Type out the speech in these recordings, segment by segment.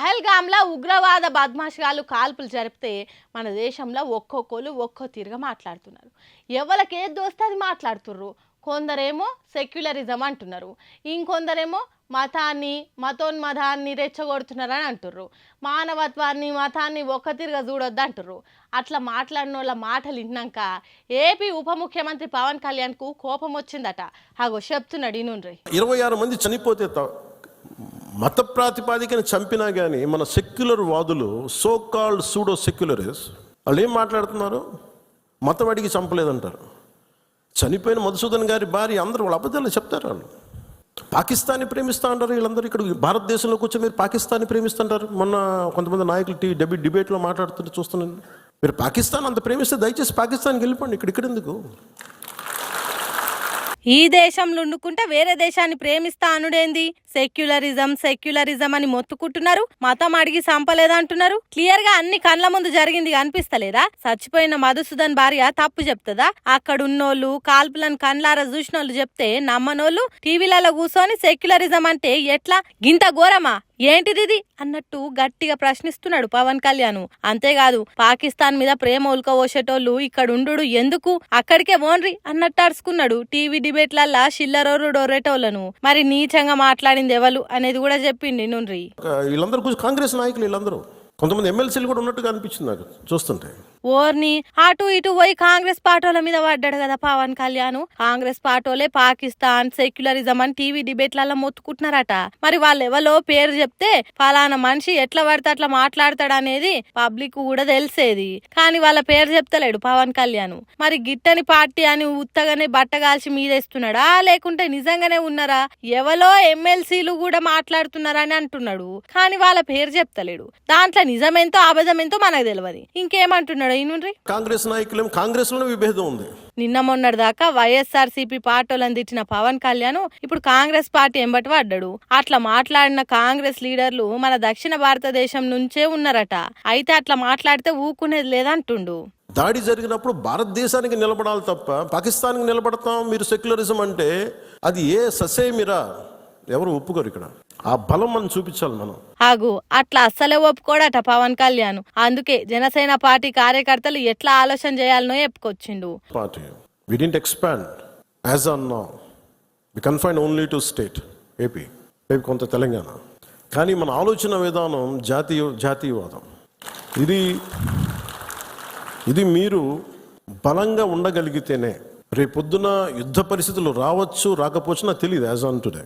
పహల్గామ్లో ఉగ్రవాద బద్మాషాలు కాల్పులు జరిపితే మన దేశంలో ఒక్కొక్కరు ఒక్కో తీరుగా మాట్లాడుతున్నారు. ఎవరికి ఏది దోస్తే అది మాట్లాడుతుర్రు. కొందరేమో సెక్యులరిజం అంటున్నారు, ఇంకొందరేమో మతోన్మదాన్ని రెచ్చగొడుతున్నారని అంటుర్రు. మానవత్వాన్ని మతాన్ని ఒక్క తీరుగా చూడొద్దు అంటుర్రు. అట్లా మాట్లాడిన వాళ్ళ మాటలు విన్నాక ఏపీ ఉప ముఖ్యమంత్రి పవన్ కళ్యాణ్కు కోపం వచ్చిందట. అగో చెప్తున్నాడు ఇనుండ్రి. 26 మంది చనిపోతే మత ప్రాతిపాదికన చంపినా కానీ మన సెక్యులర్ వాదులు, సో కాల్డ్ సూడో సెక్యులరిస్, వాళ్ళు ఏం మాట్లాడుతున్నారు? మతం అడిగి చంపలేదంటారు. చనిపోయిన మధుసూదన్ గారి భార్య అందరూ వాళ్ళ అబద్ధాలు చెప్తారు. వాళ్ళు పాకిస్తాన్ని ప్రేమిస్తూ ఉంటారు. వీళ్ళందరూ ఇక్కడ భారతదేశంలో కూర్చొని మీరు పాకిస్తాన్ని ప్రేమిస్తుంటారు. మొన్న కొంతమంది నాయకులు డిబేట్లో మాట్లాడుతుంటే చూస్తున్నాను. మీరు పాకిస్తాన్ అంత ప్రేమిస్తే దయచేసి పాకిస్తాన్కి వెళ్ళిపోండి, ఇక్కడ ఎందుకు? ఈ దేశంలో ఉండుకుంటే వేరే దేశాన్ని ప్రేమిస్తా అనుడేంది? సెక్యులరిజం అని మొత్తుకుంటున్నారు. మతం అడిగి చంపలేదంటున్నారు. క్లియర్ గా అన్ని కండ్ల ముందు జరిగింది అనిపిస్తలేదా? చచ్చిపోయిన మధుసూదన్ భార్య తప్పు చెప్తుందా? అక్కడున్నోళ్ళు కాల్పులను కండ్లారా చూసినోళ్ళు చెప్తే నమ్మనోళ్ళు టీవీలలో కూర్చొని సెక్యులరిజం అంటే ఎట్లా, గింత ఘోరమా, ఏంటిది అన్నట్టు గట్టిగా ప్రశ్నిస్తున్నాడు పవన్ కళ్యాణ్. అంతేకాదు పాకిస్తాన్ మీద ప్రేమ ఉల్కవోసేటోళ్ళు ఇక్కడ ఉండు ఎందుకు, అక్కడికే ఓన్రి అన్నట్టు అడుచుకున్నాడు. టీవీ డిబేట్లల్లా షిల్లరోరు డొర్రెటోళ్లను. మరి నీచంగా మాట్లాడింది ఎవరు అనేది కూడా చెప్పింది నుండ్రి. వీళ్ళందరూ కాంగ్రెస్ నాయకులు, వీళ్ళందరూ కొంతమంది ఎమ్మెల్సీలు కూడా ఉన్నట్టుగా అనిపించింది నాకు చూస్తుంటే. ఓర్ని అటు ఇటు పోయి కాంగ్రెస్ పార్టీల మీద పడ్డాడు కదా పవన్ కళ్యాణ్. కాంగ్రెస్ పార్టీలే పాకిస్తాన్ సెక్యులరిజం అని టీవీ డిబేట్లలో మొత్తుకుంటున్నారట. మరి వాళ్ళు ఎవరో పేరు చెప్తే ఫలానా మనిషి ఎట్లా పడితే అట్లా మాట్లాడతాడు అనేది పబ్లిక్ కూడా తెలిసేది. కానీ వాళ్ళ పేరు చెప్తలేడు పవన్ కళ్యాణ్. మరి గిట్టని పార్టీ అని ఉత్తగానే బట్టగాల్చి మీదేస్తున్నాడా, లేకుంటే నిజంగానే ఉన్నారా? ఎవరో ఎమ్మెల్సీలు కూడా మాట్లాడుతున్నారని అంటున్నాడు, కానీ వాళ్ళ పేరు చెప్తలేడు. దాంట్లో నిజమెంతో అబద్ధమెంతో మనకు తెలియదు. ఇంకేమంటున్నాడు కాంగ్రెస్ నాయకులు? కాంగ్రెస్ లో విభేదం ఉంది. నిన్న మొన్నటి దాకా వైఎస్ఆర్సీపీ పార్టీలను తిట్టిన పవన్ కళ్యాణ్ ఇప్పుడు కాంగ్రెస్ పార్టీ ఎంబటి పడ్డాడు. అట్లా మాట్లాడిన కాంగ్రెస్ లీడర్లు మన దక్షిణ భారతదేశం నుంచే ఉన్నారట. అయితే అట్లా మాట్లాడితే ఊకునేది లేదంటుండు. దాడి జరిగినప్పుడు భారతదేశానికి నిలబడాలి తప్ప పాకిస్తాన్కి నిలబడతాం మీరు సెక్యులరిజం అంటే అది ఏ ససేమిరా, ఎవరు ఒప్పుకోరు. ఇక్కడ ఆ బలం మనం చూపించాలి. మనం అట్లా అస్సలే ఒప్పుకోడట పవన్ కళ్యాణ్. అందుకే జనసేన పార్టీ కార్యకర్తలు ఎట్లా ఆలోచన చేయాలనో చెప్పుకొచ్చిండు. Party we didn't expand as on now, we confined only to state AP కొంత తెలంగాణ. కానీ మన ఆలోచన విధానం జాతీయవాదం. ఇది మీరు బలంగా ఉండగలిగితేనే రేపొద్దున యుద్ధ పరిస్థితులు రావచ్చు, రాకపోవచ్చునా తెలియదు. యాజ్ ఆన్ టుడే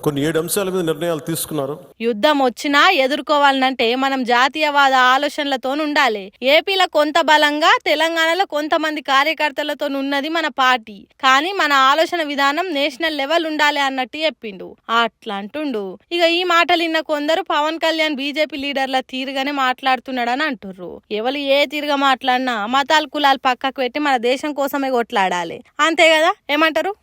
కొన్ని 7 అంశాల మీద నిర్ణయాలు తీసుకున్నారు. యుద్ధం వచ్చినా ఎదుర్కోవాలంటే మనం జాతీయవాద ఆలోచనలతో ఉండాలి. ఏపీలో కొంత బలంగా, తెలంగాణలో కొంతమంది కార్యకర్తలతో ఉన్నది మన పార్టీ. కానీ మన ఆలోచన విధానం నేషనల్ లెవెల్ ఉండాలి అన్నట్టు చెప్పిండు. అట్లా అంటుండు. ఇక ఈ మాటలు విన్న కొందరు పవన్ కళ్యాణ్ బీజేపీ లీడర్ల తీరుగానే మాట్లాడుతున్నాడని అంటుర్రు. ఎవరు ఏ తీరుగా మాట్లాడినా మతాలు కులాలు పక్కకు పెట్టి మన దేశం కోసమే కొట్లాడాలి. అంతే కదా, ఏమంటారు?